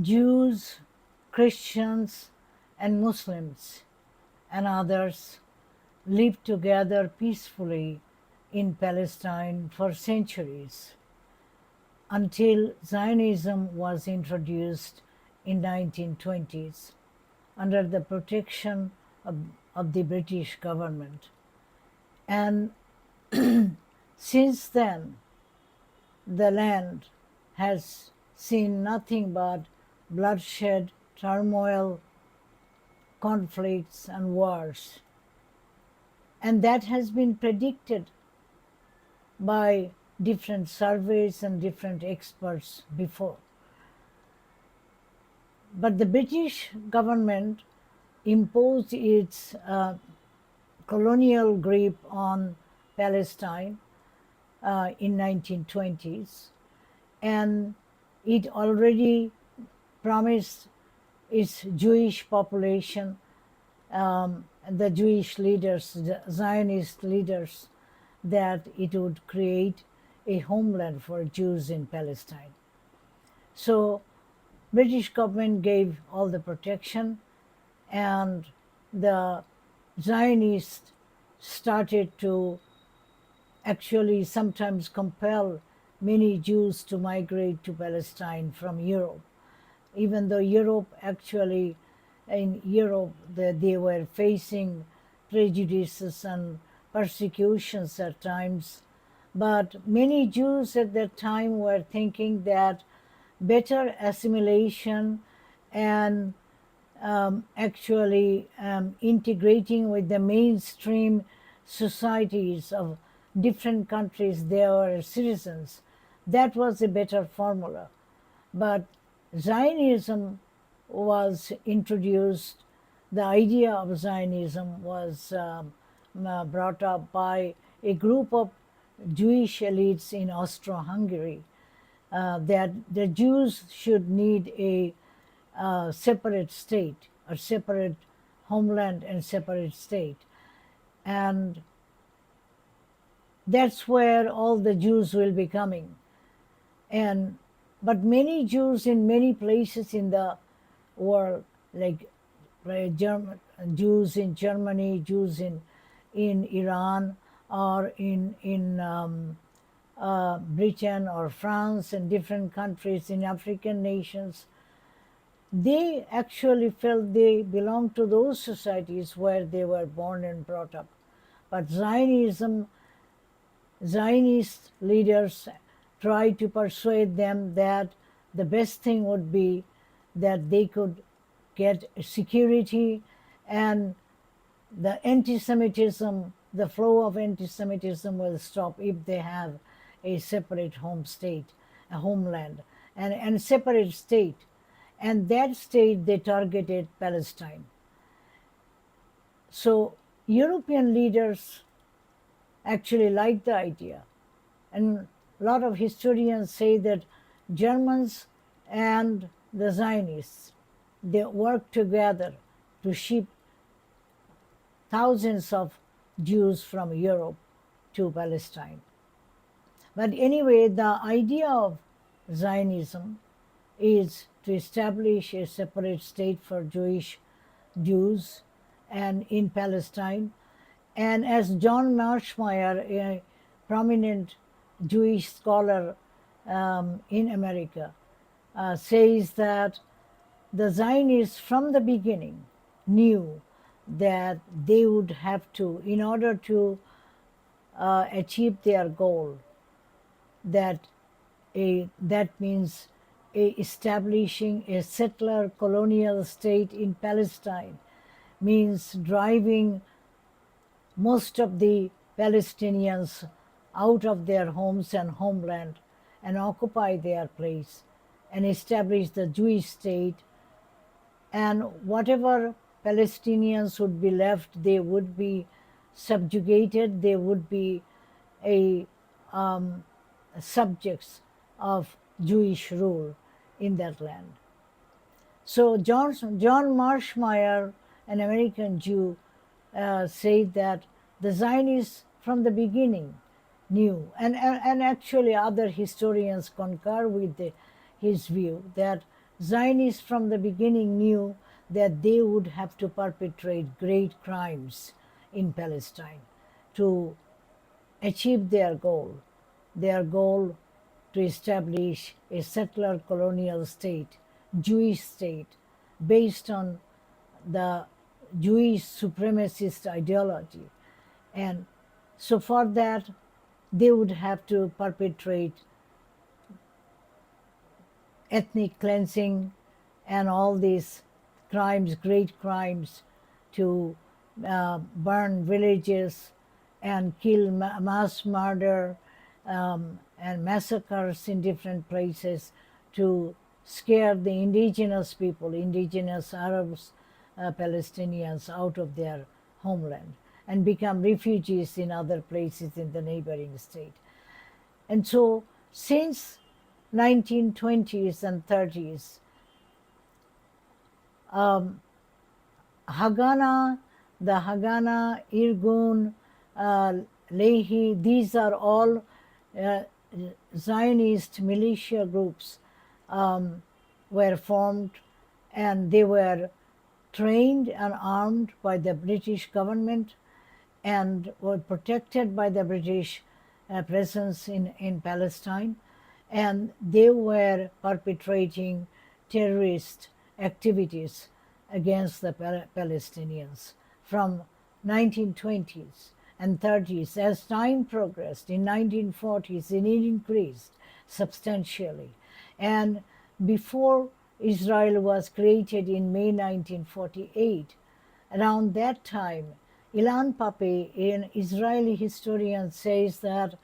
Jews, Christians, and Muslims and others lived together peacefully in Palestine for centuries until Zionism was introduced in 1920s under the protection of the British government. And since then, the land has seen nothing but bloodshed, turmoil, conflicts, and wars. And that has been predicted by different surveys and different experts before. But the British government imposed its colonial grip on Palestine in 1920s, and it already promised its Jewish population, the Jewish leaders, the Zionist leaders, that it would create a homeland for Jews in Palestine. So British government gave all the protection, and the Zionists started to actually sometimes compel many Jews to migrate to Palestine from Europe, even though in Europe, they were facing prejudices and persecutions at times. But many Jews at that time were thinking that better assimilation and integrating with the mainstream societies of different countries they were citizens, that was a better formula. But Zionism was introduced, the idea of Zionism was brought up by a group of Jewish elites in Austro-Hungary, that the Jews should need a separate state, a separate homeland and separate state. And that's where all the Jews will be coming. But many Jews in many places in the world, like Jews in Germany, Jews in Iran, or in Britain or France and different countries in African nations, they actually felt they belonged to those societies where they were born and brought up. But Zionist leaders tried to persuade them that the best thing would be that they could get security, and the anti-Semitism, the flow of anti-Semitism will stop if they have a separate home state, a homeland, and a separate state. And that state, they targeted Palestine. So European leaders actually liked the idea. And a lot of historians say that Germans and the Zionists, they worked together to ship thousands of Jews from Europe to Palestine. But anyway, the idea of Zionism is to establish a separate state for Jews and in Palestine. And as John Marshmeyer, a prominent Jewish scholar in America, says that the Zionists from the beginning knew that they would have to, in order to achieve their goal, that means establishing a settler-colonial state in Palestine, means driving most of the Palestinians out of their homes and homeland and occupy their place and establish the Jewish state. And whatever Palestinians would be left, they would be subjugated, they would be subjects of Jewish rule in that land. So John Marshmeyer, an American Jew, said that the Zionists from the beginning knew, and actually other historians concur with his view, that Zionists from the beginning knew that they would have to perpetrate great crimes in Palestine to achieve their goal to establish a settler-colonial state, Jewish state, based on the Jewish supremacist ideology. And so for that, they would have to perpetrate ethnic cleansing and all these crimes, great crimes, to burn villages and kill, mass murder, and massacres in different places to scare the indigenous people, indigenous Arabs, Palestinians out of their homeland and become refugees in other places in the neighboring state. And so since 1920s and 30s, Haganah, the Haganah, Irgun, Lehi, these are all Zionist militia groups were formed, and they were trained and armed by the British government and were protected by the British presence in Palestine. And they were perpetrating terrorist activities against the Palestinians from 1920s and 30s. As time progressed, in 1940s, it increased substantially. And before Israel was created in May 1948, around that time, Ilan Pappé, an Israeli historian, says that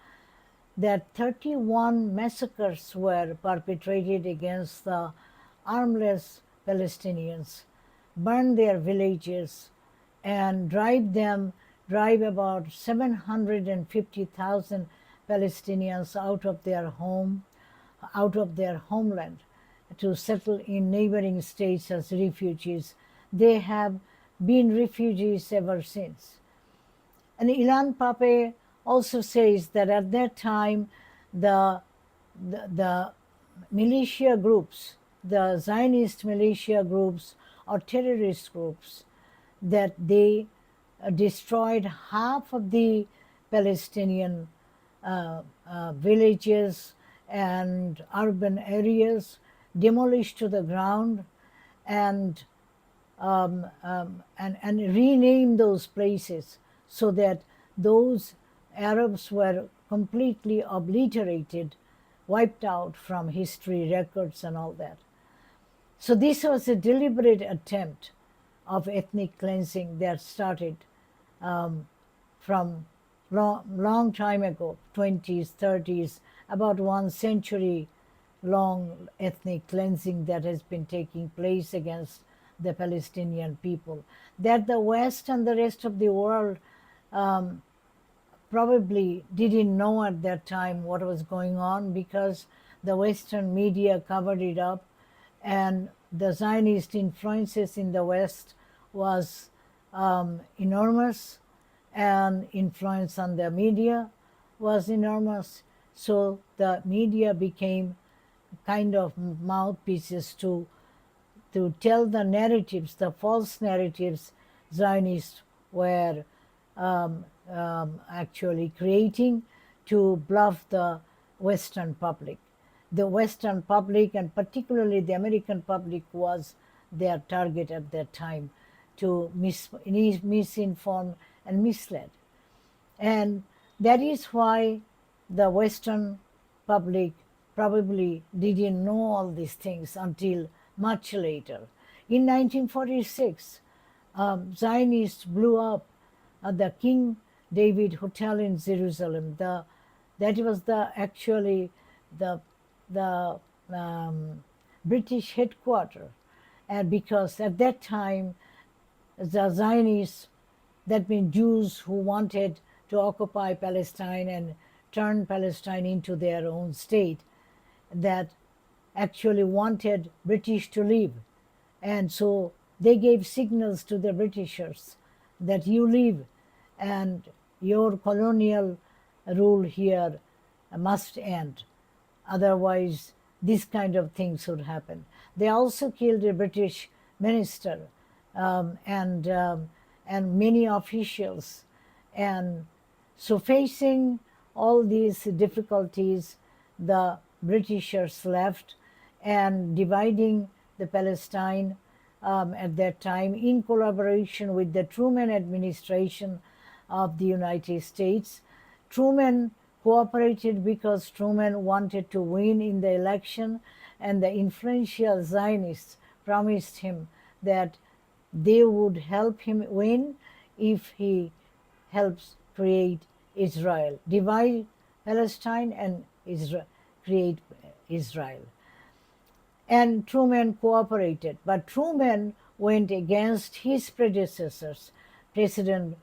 31 massacres were perpetrated against the armless Palestinians, burned their villages, and drive about 750,000 Palestinians out of their homeland to settle in neighboring states as refugees. They have been refugees ever since. And Ilan Pappé also says that at that time, the militia groups, the Zionist militia groups or terrorist groups, that they destroyed half of the Palestinian villages and urban areas, demolished to the ground, and rename those places so that those Arabs were completely obliterated, wiped out from history records and all that. So this was a deliberate attempt of ethnic cleansing that started from long time ago, 20s, 30s, about 1 century long ethnic cleansing that has been taking place against the Palestinian people, that the West and the rest of the world probably didn't know at that time what was going on, because the Western media covered it up, and the Zionist influences in the West was enormous, and influence on the media was enormous. So the media became kind of mouthpieces to tell the narratives, the false narratives Zionists were actually creating to bluff the Western public. The Western public, and particularly the American public, was their target at that time to misinform and mislead. And that is why the Western public probably didn't know all these things until much later. In 1946, Zionists blew up the King David Hotel in Jerusalem. That was actually the British headquarters, because at that time the Zionists, that means Jews who wanted to occupy Palestine and turn Palestine into their own state, that actually wanted British to leave. And so they gave signals to the Britishers that you leave and your colonial rule here must end. Otherwise, this kind of things would happen. They also killed a British minister and many officials. And so facing all these difficulties, the Britishers left and dividing the Palestine at that time in collaboration with the Truman administration of the United States. Truman cooperated because Truman wanted to win in the election, and the influential Zionists promised him that they would help him win if he helps create Israel, divide Palestine and Israel, create Israel. And Truman cooperated, but Truman went against his predecessors, President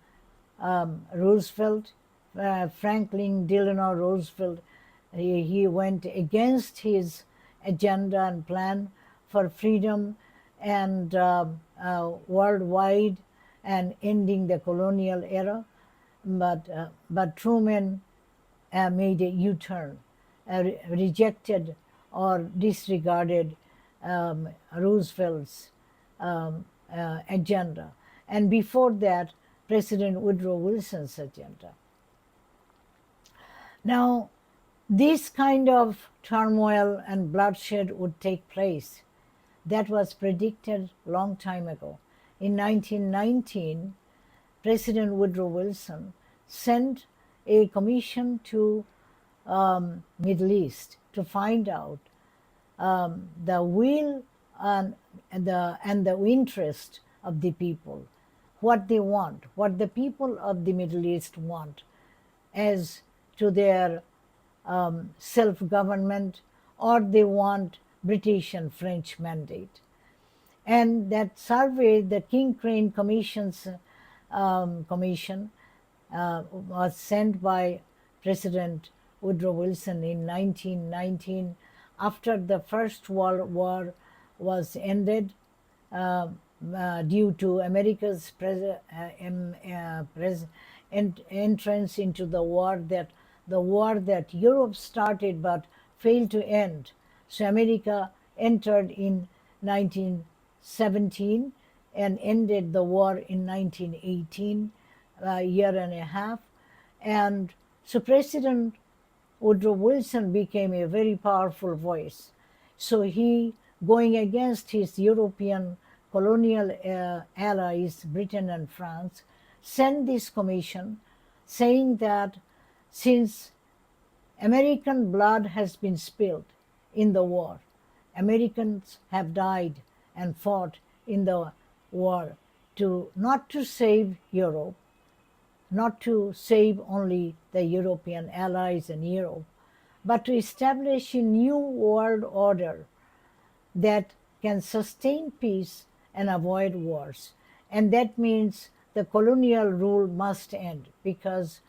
Roosevelt, Franklin Delano Roosevelt. He went against his agenda and plan for freedom and worldwide and ending the colonial era. But Truman made a U-turn, rejected or disregarded Roosevelt's agenda. And before that, President Woodrow Wilson's agenda. Now, this kind of turmoil and bloodshed would take place. That was predicted a long time ago. In 1919, President Woodrow Wilson sent a commission to Middle East to find out the will and the interest of the people, what they want, what the people of the Middle East want as to their self-government, or they want British and French mandate. And that survey, the King Crane Commission's commission, was sent by President Woodrow Wilson in 1919 after the First World War was ended due to America's entrance into the war that Europe started but failed to end. So America entered in 1917 and ended the war in 1918, a year and a half. And so President Woodrow Wilson became a very powerful voice. So he, going against his European colonial allies, Britain and France, sent this commission saying that since American blood has been spilled in the war, Americans have died and fought in the war not to save Europe, not to save only the European allies in Europe, but to establish a new world order that can sustain peace and avoid wars. And that means the colonial rule must end, because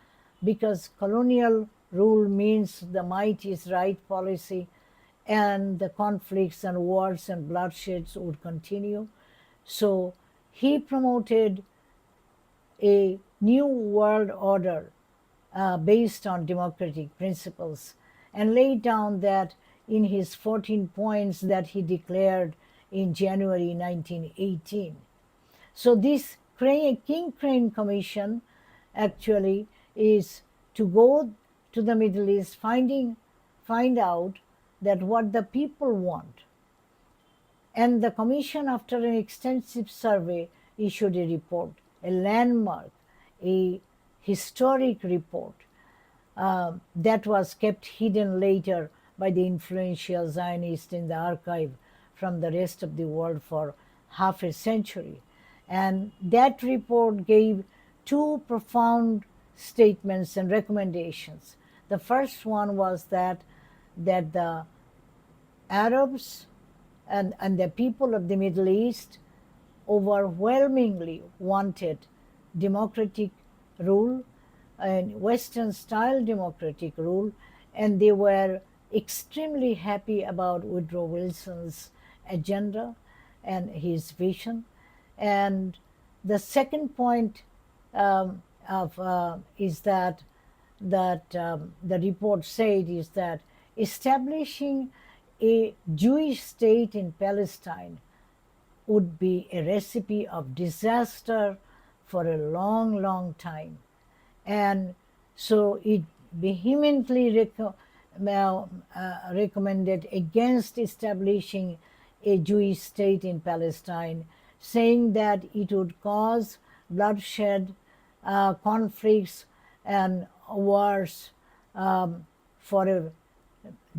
colonial rule means the might is right policy, and the conflicts and wars and bloodsheds would continue. So he promoted a new world order based on democratic principles, and laid down that in his 14 points that he declared in January 1918. So this King Crane Commission actually is to go to the Middle East, find out that what the people want. And the commission, after an extensive survey, issued a report, a landmark, a historic report that was kept hidden later by the influential Zionists in the archive from the rest of the world for half a century. And that report gave two profound statements and recommendations. The first one was that the Arabs and the people of the Middle East overwhelmingly wanted democratic rule and Western style democratic rule, and they were extremely happy about Woodrow Wilson's agenda and his vision. And the second point is that the report said is that establishing a Jewish state in Palestine would be a recipe of disaster for a long, long time. And so it vehemently recommended against establishing a Jewish state in Palestine, saying that it would cause bloodshed, conflicts, and wars for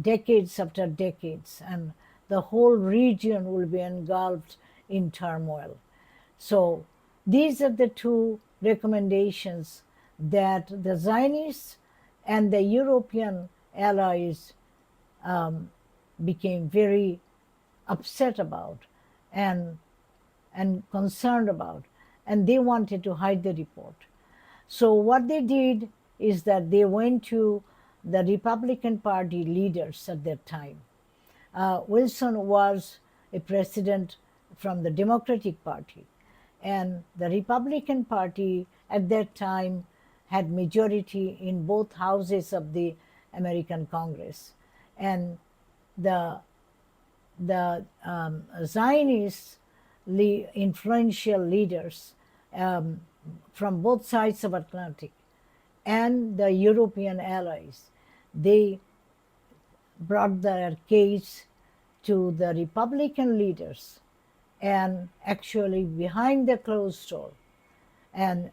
decades after decades, and the whole region will be engulfed in turmoil. So these are the two recommendations that the Zionists and the European allies became very upset about and concerned about, and they wanted to hide the report. So what they did is that they went to the Republican Party leaders at that time. Wilson was a president from the Democratic Party, and the Republican Party at that time had majority in both houses of the American Congress. And the Zionist influential leaders from both sides of Atlantic and the European allies, they brought their case to the Republican leaders, and actually behind the closed door, and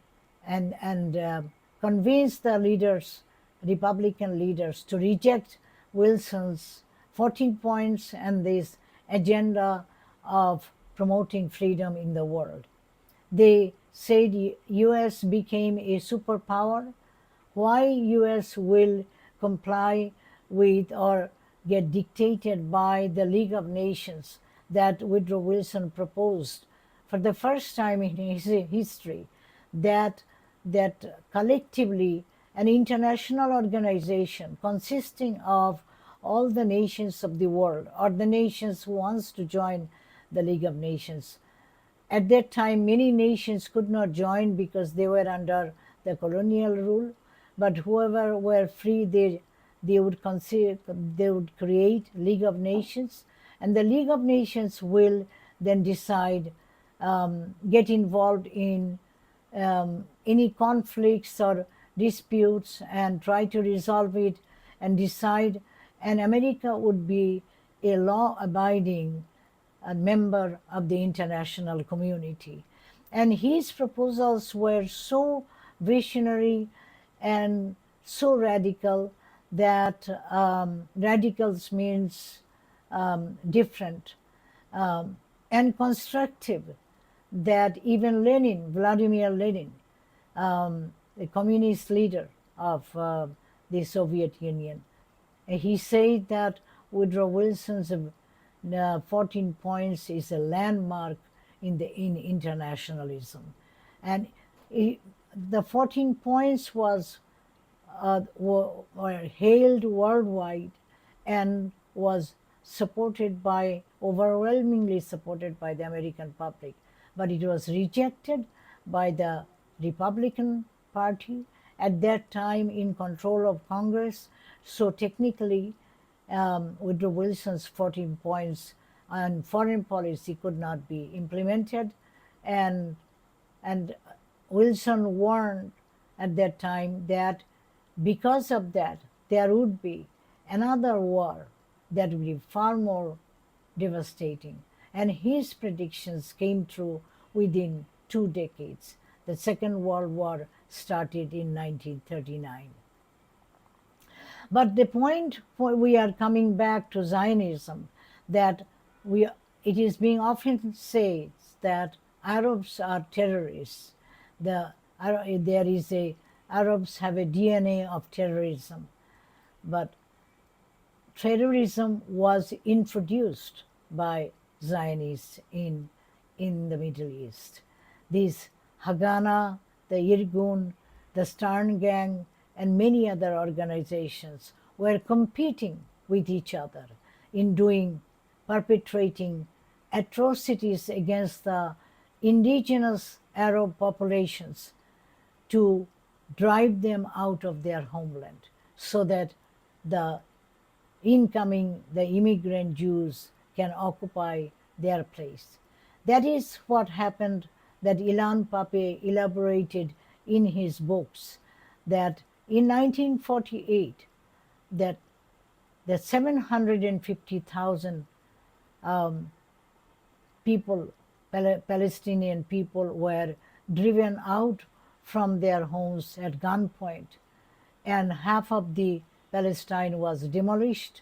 convinced the leaders, Republican leaders, to reject Wilson's 14 points and this agenda of promoting freedom in the world. They said US became a superpower. Why US will comply with or get dictated by the League of Nations that Woodrow Wilson proposed for the first time in his history, that collectively an international organization consisting of all the nations of the world, or the nations who wants to join the League of Nations. At that time, many nations could not join because they were under the colonial rule, but whoever were free, they would create League of Nations, and the League of Nations will then decide, get involved in any conflicts or disputes and try to resolve it and decide, and America would be a law-abiding member of the international community. And his proposals were so visionary and so radical that radicals means different, and constructive, that even Vladimir Lenin, the communist leader of the Soviet Union, he said that Woodrow Wilson's 14 points is a landmark in internationalism. And the 14 points were hailed worldwide and was overwhelmingly supported by the American public. But it was rejected by the Republican Party, at that time in control of Congress. So technically, Woodrow Wilson's 14 points on foreign policy could not be implemented, and Wilson warned at that time that because of that there would be another war that would be far more devastating, and his predictions came true within 2 decades. The Second World War started in 1939. But the point we are coming back to Zionism, that it is being often said that Arabs are terrorists. Arabs have a DNA of terrorism, but terrorism was introduced by Zionists in the Middle East. These Haganah, the Irgun, the Stern Gang, and many other organizations were competing with each other in perpetrating atrocities against the indigenous Arab populations to drive them out of their homeland, so that the the immigrant Jews can occupy their place. That is what happened, that Ilan Pappé elaborated in his books, that in 1948, that the 750,000 people, Palestinian people, were driven out from their homes at gunpoint, and half of the Palestine was demolished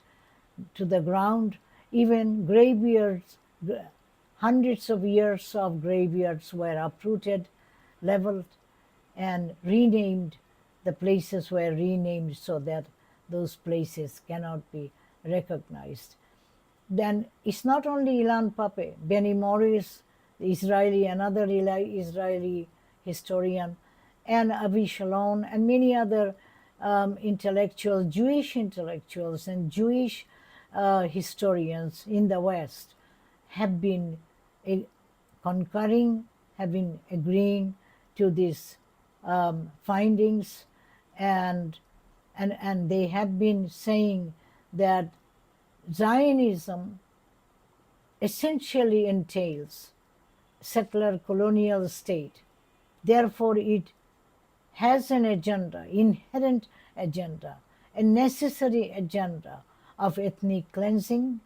to the ground. Even graveyards, hundreds of years of graveyards were uprooted, leveled, and renamed. The places were renamed so that those places cannot be recognized. Then it's not only Ilan Pappé, Benny Morris, the Israeli, another Israeli historian, and Avi Shalom, and many other intellectuals, Jewish intellectuals and Jewish historians in the West have been concurring, have been agreeing to these findings, and they have been saying that Zionism essentially entails settler-colonial state. Therefore, it has an agenda, inherent agenda, a necessary agenda of ethnic cleansing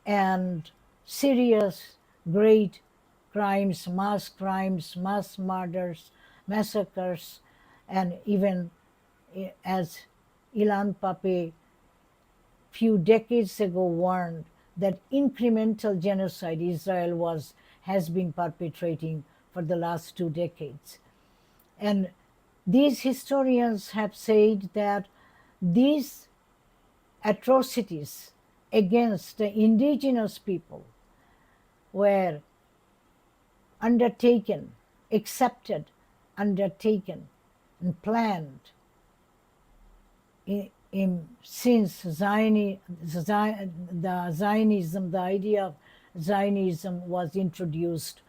and serious, great crimes, mass murders, massacres, and even as Ilan Pappé few decades ago warned that incremental genocide Israel has been perpetrating for the last 2 decades. And these historians have said that these atrocities against the indigenous people were undertaken, accepted, undertaken, and planned since the Zionism, the idea of Zionism was introduced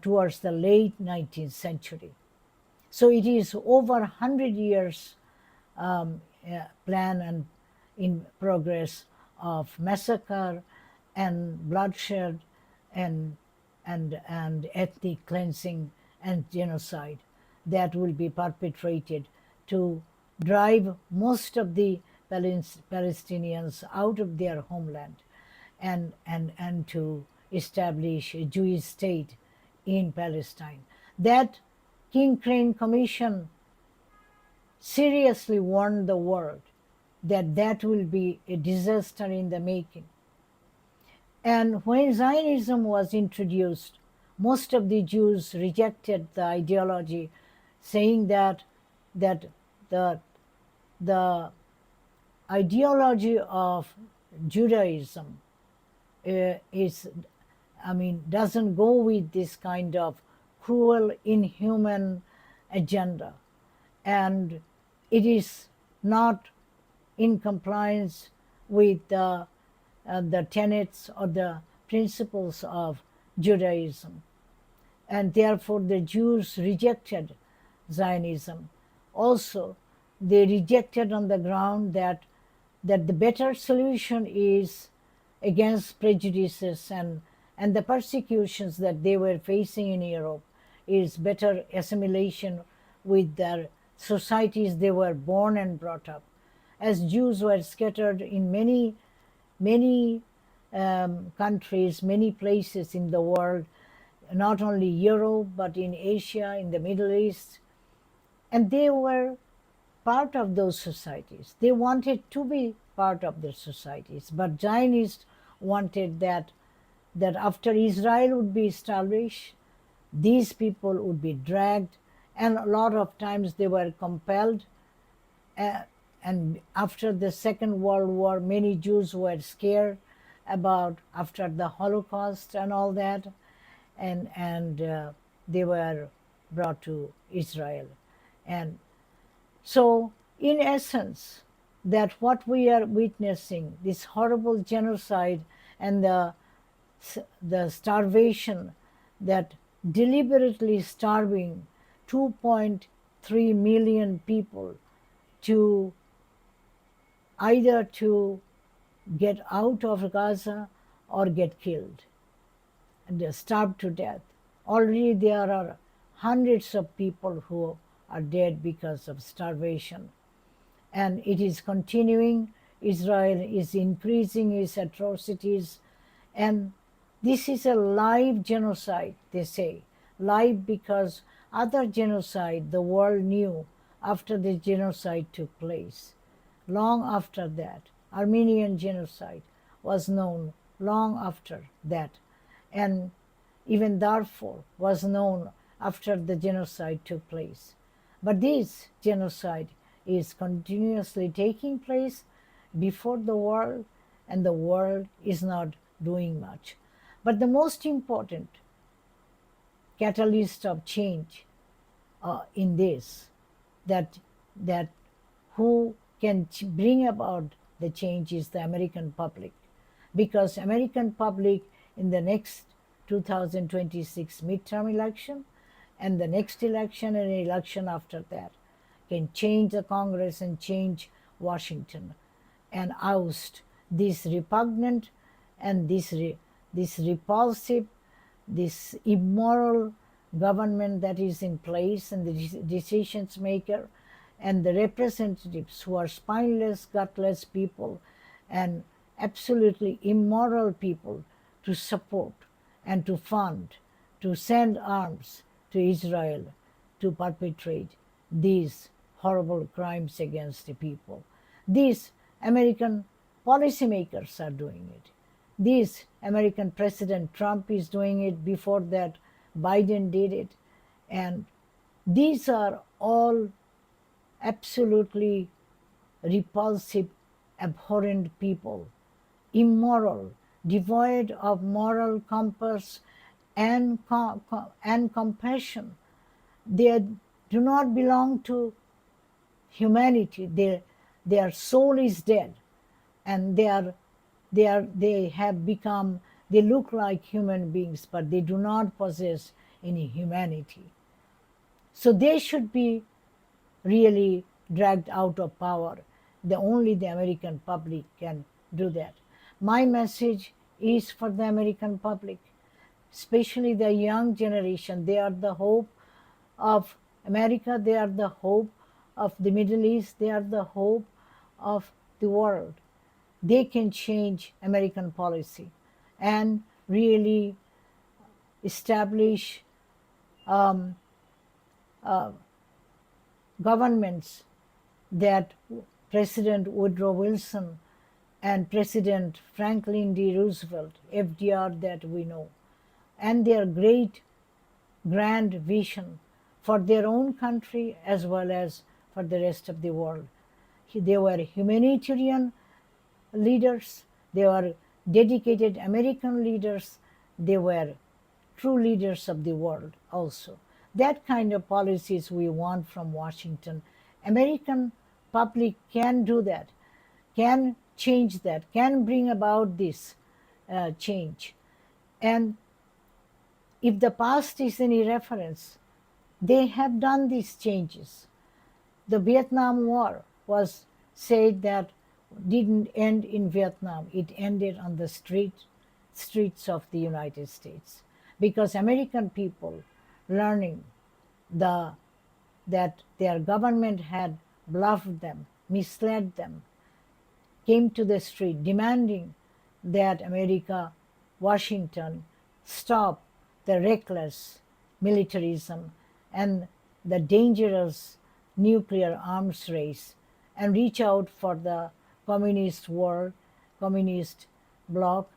towards the late 19th century. So it is over 100 years plan and in progress of massacre and bloodshed and ethnic cleansing and genocide that will be perpetrated to drive most of the Palestinians out of their homeland and to establish a Jewish state in Palestine. That King Crane Commission seriously warned the world that that will be a disaster in the making. And when Zionism was introduced, most of the Jews rejected the ideology, saying that the ideology of Judaism doesn't go with this kind of cruel, inhuman agenda, and it is not in compliance with the tenets or the principles of Judaism. And therefore the Jews rejected Zionism. Also, they rejected on the ground that the better solution is against prejudices and the persecutions that they were facing in Europe is better assimilation with their societies they were born and brought up. As Jews were scattered in many countries, many places in the world, not only Europe, but in Asia, in the Middle East. And they were part of those societies. They wanted to be part of the societies. But Zionists wanted that after Israel would be established, these people would be dragged, and a lot of times they were compelled. And after the Second World War, many Jews were scared about after the Holocaust and all that, and they were brought to Israel. And so, in essence, that what we are witnessing, this horrible genocide and the starvation, that deliberately starving 2.3 million people to either to get out of Gaza or get killed and starved to death. Already there are hundreds of people who are dead because of starvation. And it is continuing. Israel is increasing its atrocities. And this is a live genocide, they say. Live because other genocide the world knew after the genocide took place. Long after that, Armenian genocide was known long after that. And even Darfur was known after the genocide took place. But this genocide is continuously taking place before the world, and the world is not doing much. But the most important catalyst of change in this, that who can bring about the change, is the American public, because American public in the next 2026 midterm election and the next election and election after that can change the Congress and change Washington and oust this repugnant and this repulsive, this immoral government that is in place, and the decisions maker and the representatives who are spineless, gutless people and absolutely immoral people to support and to fund, to send arms to Israel to perpetrate these horrible crimes against the people. These American policymakers are doing it. This American President Trump is doing it. Before that, Biden did it. And these are all absolutely repulsive, abhorrent people, immoral, devoid of moral compass and compassion. They do not belong to humanity. Their soul is dead, and they have become, they look like human beings, but they do not possess any humanity. So they should be really dragged out of power. Only the American public can do that. My message is for the American public, especially the young generation. They are the hope of America. They are the hope of the Middle East. They are the hope of the world. They can change American policy and really establish governments that President Woodrow Wilson and President Franklin D. Roosevelt, FDR, that we know, and their great grand vision for their own country as well as for the rest of the world. They were humanitarian leaders, they were dedicated American leaders, they were true leaders of the world also. That kind of policies we want from Washington. American public can do that, can change that, can bring about this change. And if the past is any reference, they have done these changes. The Vietnam War was said that didn't end in Vietnam. It ended on the streets of the United States, because American people learning that their government had bluffed them, misled them, came to the street demanding that America, Washington, stop the reckless militarism and the dangerous nuclear arms race, and reach out for the communist world, communist bloc,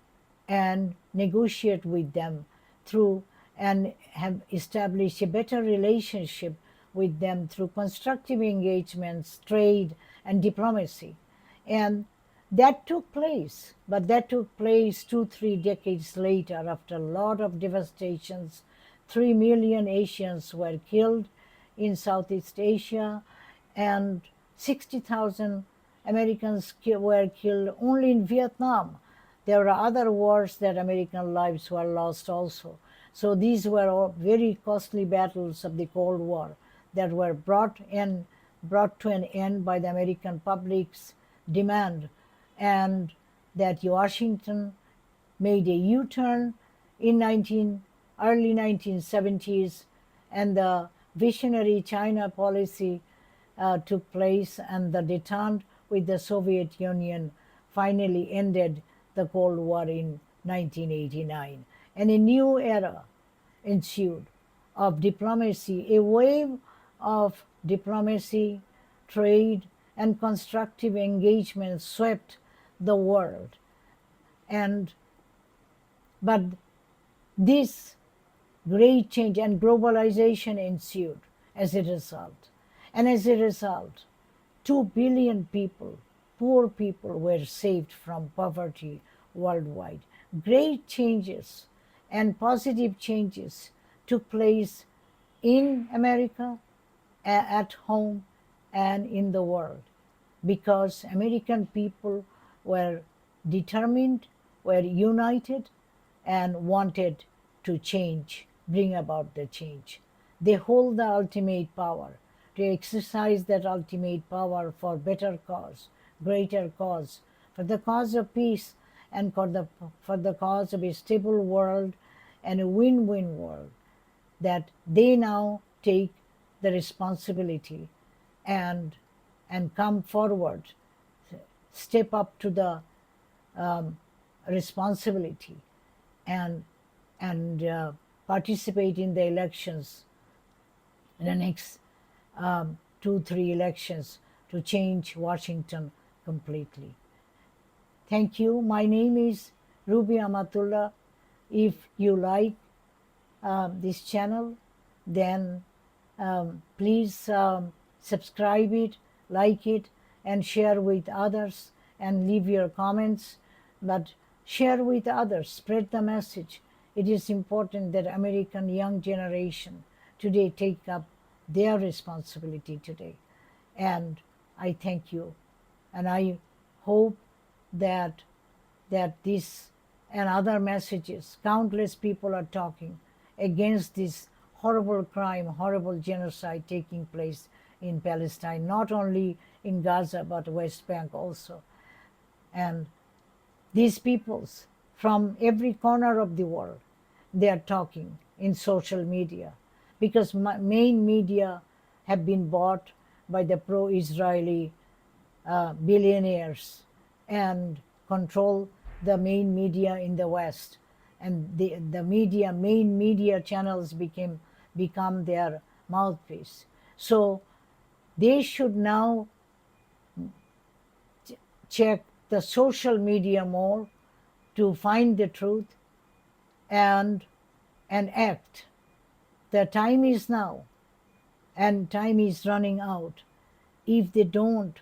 and negotiate with them through, and have established a better relationship with them through constructive engagements, trade, and diplomacy. And that took place, but that took place 2-3 decades later after a lot of devastations. 3 million Asians were killed in Southeast Asia, and 60,000 Americans were killed only in Vietnam. There were other wars that American lives were lost also. So these were all very costly battles of the Cold War that were brought to an end by the American public's demand. And that Washington made a U-turn in early 1970s, and the visionary China policy took place, and the detente with the Soviet Union finally ended the Cold War in 1989. And a new era ensued of diplomacy, a wave of diplomacy, trade, and constructive engagement swept the world. But this great change and globalization ensued as a result. And as a result, 2 billion people, poor people, were saved from poverty worldwide. Great changes and positive changes took place in America, at home, and in the world, because American people were determined, were united, and wanted to change, bring about the change. They hold the ultimate power, to exercise that ultimate power for better cause, greater cause, for the cause of peace, and for the cause of a stable world and a win-win world, that they now take the responsibility and come forward, step up to the responsibility, and participate in the elections, in the next 2-3 elections, to change Washington completely. Thank you. My name is Ruby Amatulla. If you like this channel, then please subscribe it, like it, and share with others, and leave your comments. But share with others, spread the message. It is important that American young generation today take up their responsibility today. And I thank you. And I hope that this and other messages, countless people are talking against this horrible crime, horrible genocide taking place in Palestine, not only in Gaza, but West Bank also. And these peoples from every corner of the world, they are talking in social media, because main media have been bought by the pro-Israeli billionaires and control the main media in the West. And the main media channels become their mouthpiece. So they should now check the social media more to find the truth and act. The time is now, and time is running out. If they don't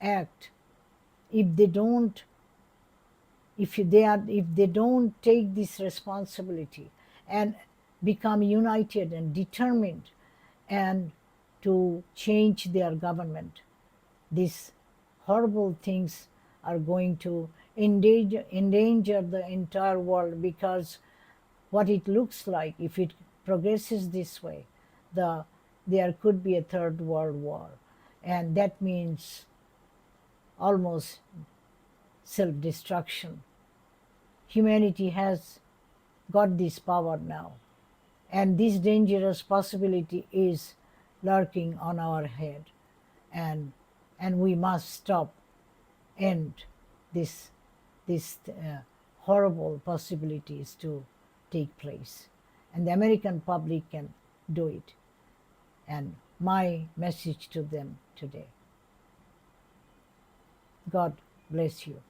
act, if they don't take this responsibility and become united and determined and to change their government, these horrible things are going to endanger the entire world. Because what it looks like, if it progresses this way, there could be a third world war, and that means almost self-destruction. Humanity has got this power now, and this dangerous possibility is lurking on our head, and we must stop, end this horrible possibilities to take place, and the American public can do it. And my message to them today: God bless you.